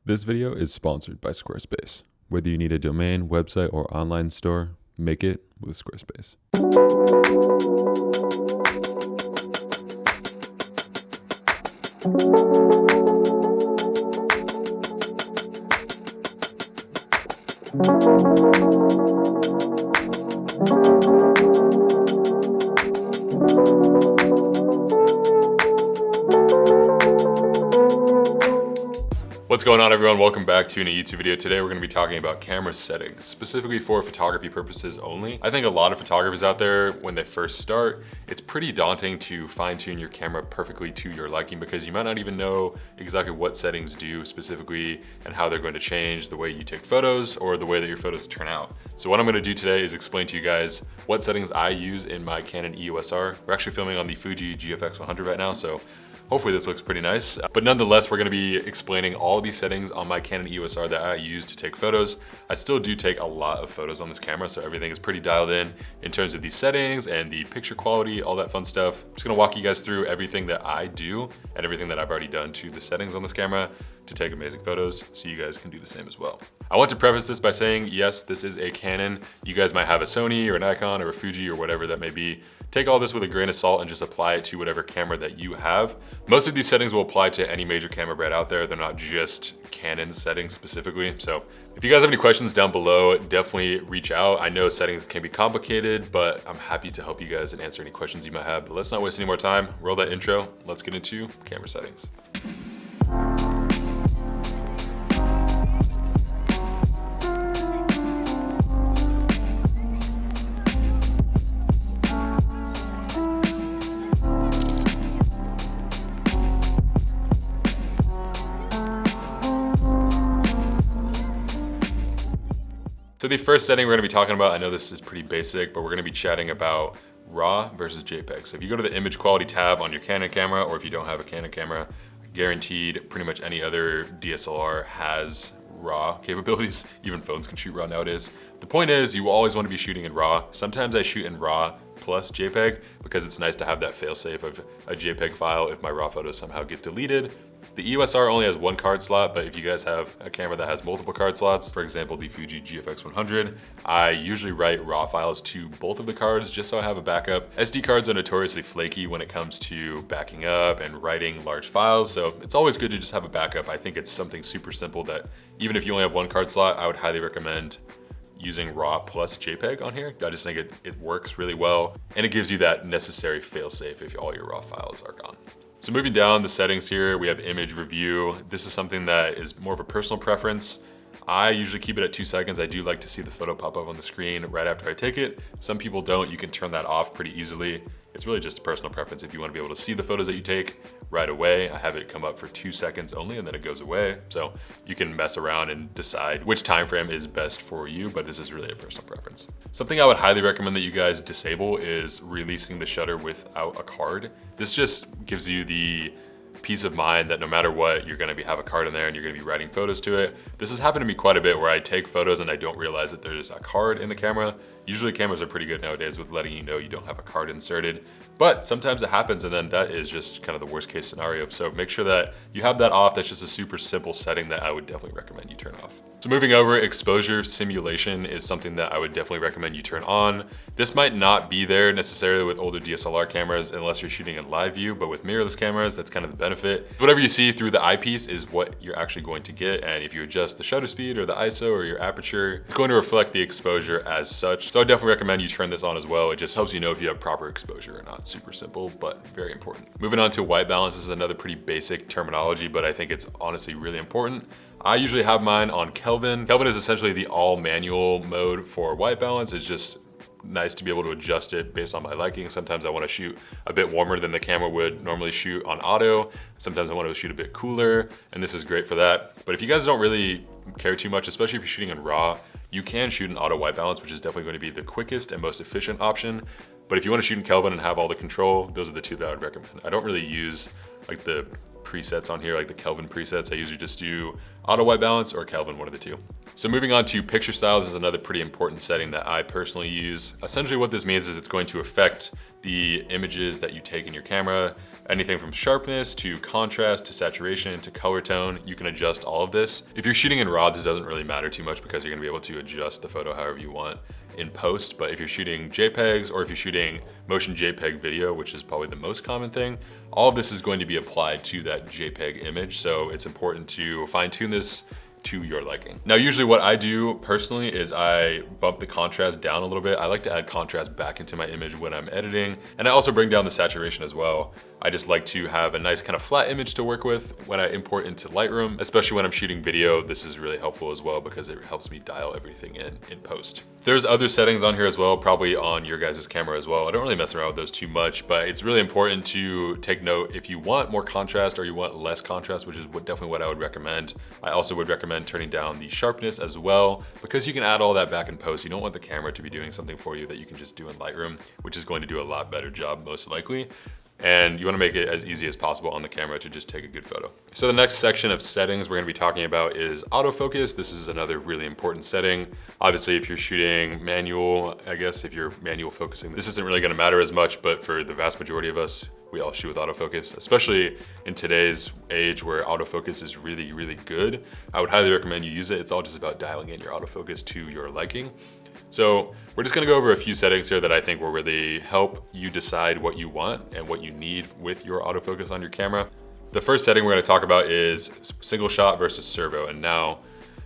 This video is sponsored by Squarespace. Whether you need a domain, website, or online store, make it with Squarespace. What's going on, everyone? Welcome back to a new YouTube video. Today we're going to be talking about camera settings, specifically for photography purposes only. I think a lot of photographers out there, when they first start, it's pretty daunting to fine-tune your camera perfectly to your liking because you might not even know exactly what settings do specifically and how they're going to change the way you take photos or the way that your photos turn out. So what I'm going to do today is explain to you guys what settings I use in my Canon EOS R. We're actually filming on the Fuji GFX 100 right now, so hopefully this looks pretty nice. But nonetheless, we're gonna be explaining all these settings on my Canon EOS R that I use to take photos. I still do take a lot of photos on this camera, so everything is pretty dialed in terms of these settings and the picture quality, all that fun stuff. I'm just gonna walk you guys through everything that I do and everything that I've already done to the settings on this camera to take amazing photos, so you guys can do the same as well. I want to preface this by saying, yes, this is a Canon. You guys might have a Sony or a Nikon or a Fuji or whatever that may be. Take all this with a grain of salt and just apply it to whatever camera that you have. Most of these settings will apply to any major camera brand out there. They're not just Canon settings specifically. So if you guys have any questions down below, definitely reach out. I know settings can be complicated, but I'm happy to help you guys and answer any questions you might have. But let's not waste any more time. Roll that intro. Let's get into camera settings. So the first setting we're gonna be talking about, I know this is pretty basic, but we're gonna be chatting about RAW versus JPEG. So if you go to the image quality tab on your Canon camera, or if you don't have a Canon camera, guaranteed pretty much any other DSLR has RAW capabilities. Even phones can shoot RAW nowadays. The point is, you always wanna be shooting in RAW. Sometimes I shoot in RAW plus JPEG because it's nice to have that fail-safe of a JPEG file if my RAW photos somehow get deleted. The EOS R only has one card slot, but if you guys have a camera that has multiple card slots, for example, the Fuji GFX 100, I usually write RAW files to both of the cards just so I have a backup. SD cards are notoriously flaky when it comes to backing up and writing large files, so it's always good to just have a backup. I think it's something super simple that even if you only have one card slot, I would highly recommend using RAW plus JPEG on here. I just think it works really well, and it gives you that necessary fail-safe if all your RAW files are gone. So moving down the settings here, we have image review. This is something that is more of a personal preference. I usually keep it at 2 seconds. I do like to see the photo pop up on the screen right after I take it. Some people don't. You can turn that off pretty easily. It's really just a personal preference. If you want to be able to see the photos that you take right away, I have it come up for 2 seconds only and then it goes away. So you can mess around and decide which time frame is best for you, but this is really a personal preference. Something I would highly recommend that you guys disable is releasing the shutter without a card. This just gives you the peace of mind that no matter what, you're gonna have a card in there and you're gonna be writing photos to it. This has happened to me quite a bit where I take photos and I don't realize that there's a card in the camera. Usually cameras are pretty good nowadays with letting you know you don't have a card inserted, but sometimes it happens and then that is just kind of the worst case scenario. So make sure that you have that off. That's just a super simple setting that I would definitely recommend you turn off. So moving over, exposure simulation is something that I would definitely recommend you turn on. This might not be there necessarily with older DSLR cameras unless you're shooting in live view, but with mirrorless cameras, that's kind of the benefit. Whatever you see through the eyepiece is what you're actually going to get, and if you adjust the shutter speed or the ISO or your aperture, it's going to reflect the exposure as such. So I definitely recommend you turn this on as well. It just helps you know if you have proper exposure or not. Super simple, but very important. Moving on to white balance, this is another pretty basic terminology, but I think it's honestly really important. I usually have mine on Kelvin. Kelvin is essentially the all manual mode for white balance. It's just nice to be able to adjust it based on my liking. Sometimes I want to shoot a bit warmer than the camera would normally shoot on auto. Sometimes I want to shoot a bit cooler, and this is great for that. But if you guys don't really care too much, especially if you're shooting in RAW, you can shoot in auto white balance, which is definitely going to be the quickest and most efficient option. But if you want to shoot in Kelvin and have all the control, those are the two that I would recommend. I don't really use like the presets on here, like the Kelvin presets. I usually just do auto white balance or Kelvin, one of the two. So moving on to picture style, this is another pretty important setting that I personally use. Essentially what this means is it's going to affect the images that you take in your camera. Anything from sharpness to contrast to saturation to color tone, you can adjust all of this. If you're shooting in RAW, this doesn't really matter too much because you're gonna be able to adjust the photo however you want in post. But if you're shooting JPEGs or if you're shooting motion JPEG video, which is probably the most common thing, all of this is going to be applied to that JPEG image. So it's important to fine tune this to your liking. Now, usually what I do personally is I bump the contrast down a little bit. I like to add contrast back into my image when I'm editing, and I also bring down the saturation as well. I just like to have a nice kind of flat image to work with when I import into Lightroom, especially when I'm shooting video. This is really helpful as well because it helps me dial everything in post. There's other settings on here as well, probably on your guys' camera as well. I don't really mess around with those too much, but it's really important to take note if you want more contrast or you want less contrast, which is definitely what I would recommend. I also would recommend turning down the sharpness as well, because you can add all that back in post. You don't want the camera to be doing something for you that you can just do in Lightroom, which is going to do a lot better job most likely. And you want to make it as easy as possible on the camera to just take a good photo. So the next section of settings we're going to be talking about is autofocus. This is another really important setting. Obviously, if you're shooting manual, I guess if you're manual focusing, this isn't really going to matter as much, but for the vast majority of us, we all shoot with autofocus, especially in today's age where autofocus is really, really good. I would highly recommend you use it. It's all just about dialing in your autofocus to your liking. So we're just gonna go over a few settings here that I think will really help you decide what you want and what you need with your autofocus on your camera. The first setting we're gonna talk about is single shot versus servo. And now,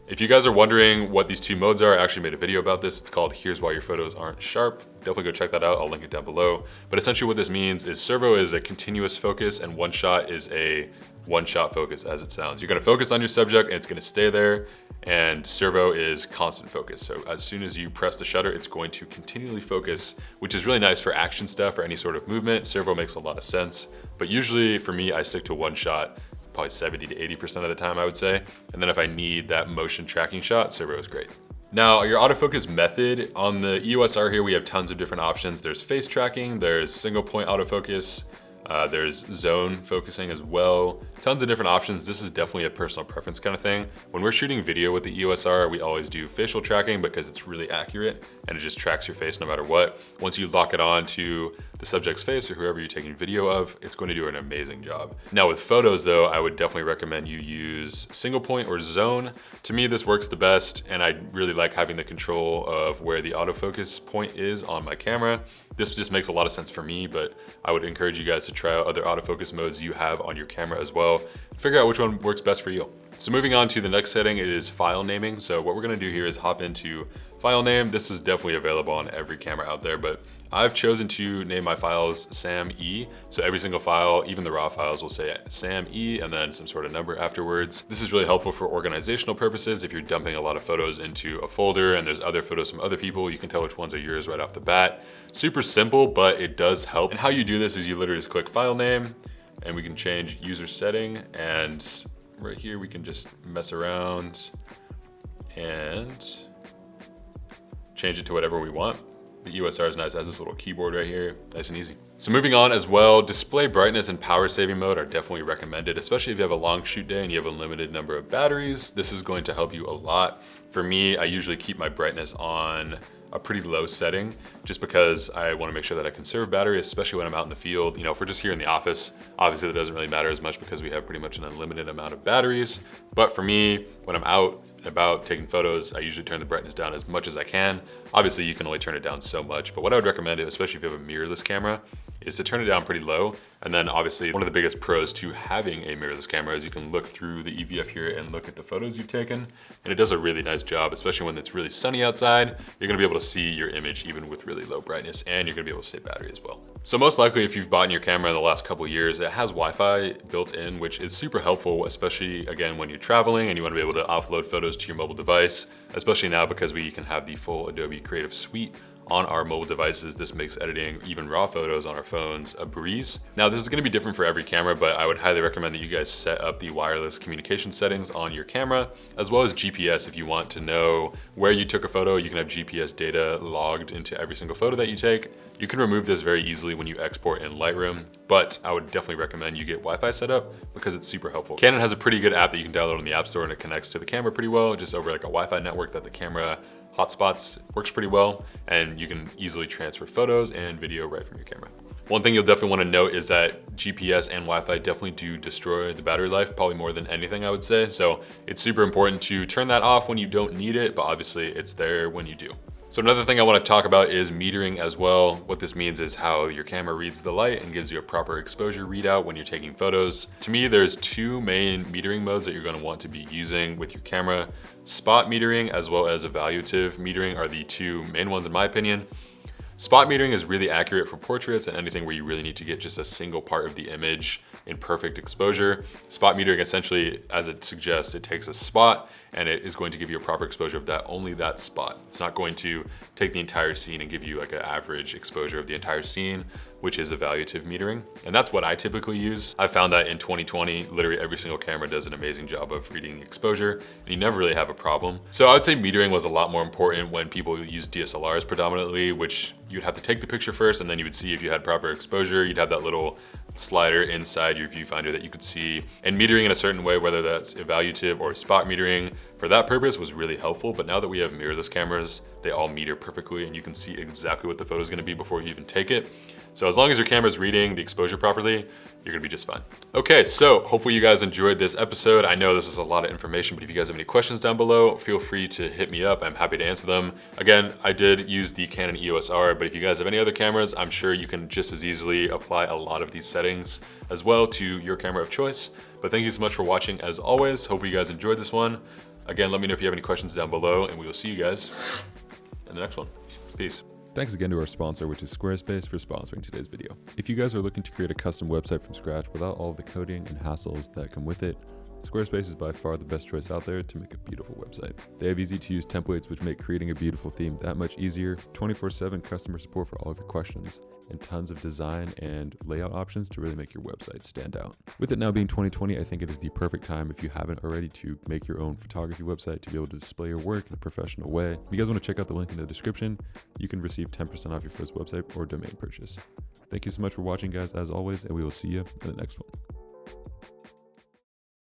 if you guys are wondering what these two modes are, I actually made a video about this. It's called Here's Why Your Photos Aren't Sharp. Definitely go check that out. I'll link it down below. But essentially what this means is servo is a continuous focus and one shot is a one-shot focus, as it sounds. You're gonna focus on your subject and it's gonna stay there, and servo is constant focus. So as soon as you press the shutter, it's going to continually focus, which is really nice for action stuff or any sort of movement. Servo makes a lot of sense, but usually for me, I stick to one shot, probably 70 to 80% of the time, I would say. And then if I need that motion tracking shot, servo is great. Now, your autofocus method, on the EOS R here, we have tons of different options. There's face tracking, there's single point autofocus, there's zone focusing as well. Tons of different options. This is definitely a personal preference kind of thing. When we're shooting video with the EOS R, we always do facial tracking because it's really accurate and it just tracks your face no matter what. Once you lock it on to the subject's face or whoever you're taking video of, it's going to do an amazing job. Now with photos though, I would definitely recommend you use single point or zone. To me, this works the best, and I really like having the control of where the autofocus point is on my camera. This just makes a lot of sense for me, but I would encourage you guys to try out other autofocus modes you have on your camera as well. Figure out which one works best for you. So moving on to the next setting is file naming. So what we're gonna do here is hop into file name. This is definitely available on every camera out there, but I've chosen to name my files SAM-E. So every single file, even the raw files, will say SAM-E and then some sort of number afterwards. This is really helpful for organizational purposes. If you're dumping a lot of photos into a folder and there's other photos from other people, you can tell which ones are yours right off the bat. Super simple, but it does help. And how you do this is you literally just click file name and we can change user setting, and right here we can just mess around and change it to whatever we want. The EOS R is nice, it has this little keyboard right here, nice and easy. So moving on as well, display brightness and power saving mode are definitely recommended, especially if you have a long shoot day and you have a limited number of batteries. This is going to help you a lot. For me, I usually keep my brightness on a pretty low setting just because I want to make sure that I conserve battery, especially when I'm out in the field. You know, if we're just here in the office, obviously that doesn't really matter as much because we have pretty much an unlimited amount of batteries. But for me, when I'm out and about taking photos, I usually turn the brightness down as much as I can. Obviously you can only turn it down so much, but what I would recommend, especially if you have a mirrorless camera, is to turn it down pretty low. And then obviously one of the biggest pros to having a mirrorless camera is you can look through the EVF here and look at the photos you've taken. And it does a really nice job, especially when it's really sunny outside. You're gonna be able to see your image even with really low brightness, and you're gonna be able to save battery as well. So most likely if you've bought your camera in the last couple of years, it has Wi-Fi built in, which is super helpful, especially again, when you're traveling and you wanna be able to offload photos to your mobile device, especially now because we can have the full Adobe Creative Suite on our mobile devices. This makes editing even raw photos on our phones a breeze. Now, this is gonna be different for every camera, but I would highly recommend that you guys set up the wireless communication settings on your camera, as well as GPS. If you want to know where you took a photo, you can have GPS data logged into every single photo that you take. You can remove this very easily when you export in Lightroom, but I would definitely recommend you get Wi-Fi set up because it's super helpful. Canon has a pretty good app that you can download on the App Store, and it connects to the camera pretty well, just over like a Wi-Fi network that the camera hotspots. Works pretty well, and you can easily transfer photos and video right from your camera. One thing you'll definitely want to note is that GPS and Wi-Fi definitely do destroy the battery life, probably more than anything, I would say. So it's super important to turn that off when you don't need it, but obviously it's there when you do. So another thing I want to talk about is metering as well. What this means is how your camera reads the light and gives you a proper exposure readout when you're taking photos. To me, there's two main metering modes that you're going to want to be using with your camera. Spot metering as well as evaluative metering are the two main ones in my opinion. Spot metering is really accurate for portraits and anything where you really need to get just a single part of the image in perfect exposure. Spot metering essentially, as it suggests, it takes a spot and it is going to give you a proper exposure of only that spot. It's not going to take the entire scene and give you like an average exposure of the entire scene, which is evaluative metering. And that's what I typically use. I found that in 2020, literally every single camera does an amazing job of reading exposure and you never really have a problem. So I would say metering was a lot more important when people use DSLRs predominantly, which you'd have to take the picture first and then you would see if you had proper exposure. You'd have that little slider inside your viewfinder that you could see. And metering in a certain way, whether that's evaluative or spot metering, for that purpose was really helpful. But now that we have mirrorless cameras, they all meter perfectly and you can see exactly what the photo is going to be before you even take it. So as long as your camera's reading the exposure properly, you're gonna be just fine. Okay, so hopefully you guys enjoyed this episode. I know this is a lot of information, but if you guys have any questions down below, feel free to hit me up. I'm happy to answer them. Again, I did use the Canon EOS R, but if you guys have any other cameras, I'm sure you can just as easily apply a lot of these settings as well to your camera of choice. But thank you so much for watching as always. Hopefully you guys enjoyed this one. Again, let me know if you have any questions down below and we will see you guys in the next one. Peace. Thanks again to our sponsor, which is Squarespace, for sponsoring today's video. If you guys are looking to create a custom website from scratch without all of the coding and hassles that come with it, Squarespace is by far the best choice out there to make a beautiful website. They have easy to use templates which make creating a beautiful theme that much easier, 24/7 customer support for all of your questions, and tons of design and layout options to really make your website stand out. With it now being 2020, I think it is the perfect time, if you haven't already, to make your own photography website to be able to display your work in a professional way. If you guys want to check out the link in the description, you can receive 10% off your first website or domain purchase. Thank you so much for watching, guys, as always, and we will see you in the next one.